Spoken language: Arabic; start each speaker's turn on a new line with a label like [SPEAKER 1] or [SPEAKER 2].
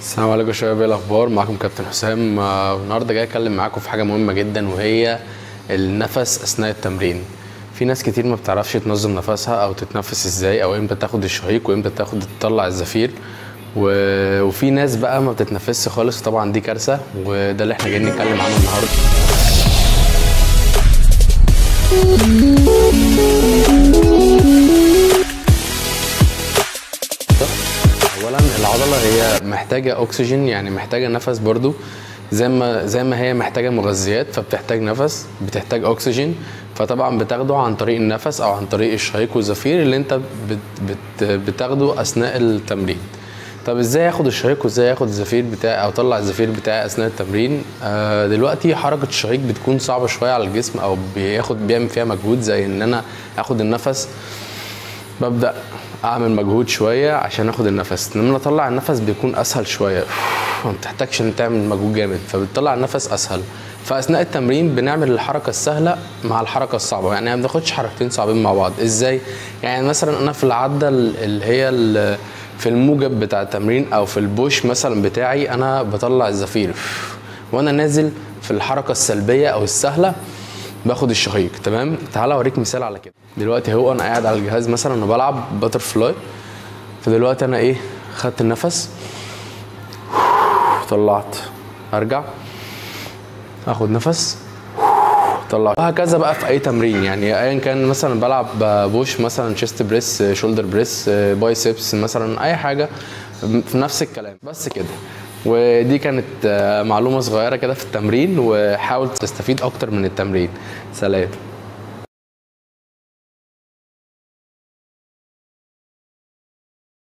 [SPEAKER 1] السلام عليكم يا شباب، ايه الاخبار؟ معاكم كابتن حسام. النهارده جاي اتكلم معاكم في حاجه مهمه جدا، وهي النفس اثناء التمرين. في ناس كتير ما بتعرفش تنظم نفسها او تتنفس ازاي، او امتى تاخد الشهيق وامتى تطلع الزفير. وفي ناس بقى ما بتتنفسش خالص، طبعا دي كارثه، وده اللي احنا جايين نتكلم عنه النهارده. اولا العضله هي محتاجه اكسجين، يعني محتاجه نفس برضو، زي ما هي محتاجه مغذيات، فبتحتاج نفس، بتحتاج اكسجين. فطبعا بتاخده عن طريق النفس او عن طريق الشهيق والزفير اللي انت بتاخده اثناء التمرين. طب ازاي اخد الشهيق وازاي اخد الزفير بتاعي او اطلع الزفير بتاعي اثناء التمرين؟ دلوقتي حركه الشهيق بتكون صعبه شويه على الجسم، او بيعمل فيها مجهود، زي ان انا اخد النفس ببدأ اعمل مجهود شويه عشان اخد النفس، لما اطلع النفس بيكون اسهل شويه، ما بتحتاجش ان تعمل مجهود جامد، فبتطلع النفس اسهل. فاثناء التمرين بنعمل الحركه السهله مع الحركه الصعبه، يعني ما بناخدش حركتين صعبين مع بعض. ازاي؟ يعني مثلا انا في العده اللي هي في الموجب بتاع التمرين او في البوش مثلا بتاعي، انا بطلع الزفير، وانا نازل في الحركه السلبيه او السهله باخد الشهيق. تمام، تعال اوريك مثال على كده. دلوقتي هو انا قاعد على الجهاز مثلا وبلعب باتر فلاي، فدلوقتي انا خدت النفس، طلعت، ارجع اخد نفس، طلعت، وهكذا بقى في اي تمرين. يعني ايا كان، مثلا بلعب بوش مثلا، تشيست بريس، شولدر بريس، بايسبس مثلا، اي حاجه في نفس الكلام، بس كده. ودي كانت معلومه صغيره كده في التمرين، وحاول تستفيد اكتر من التمرين. سلام.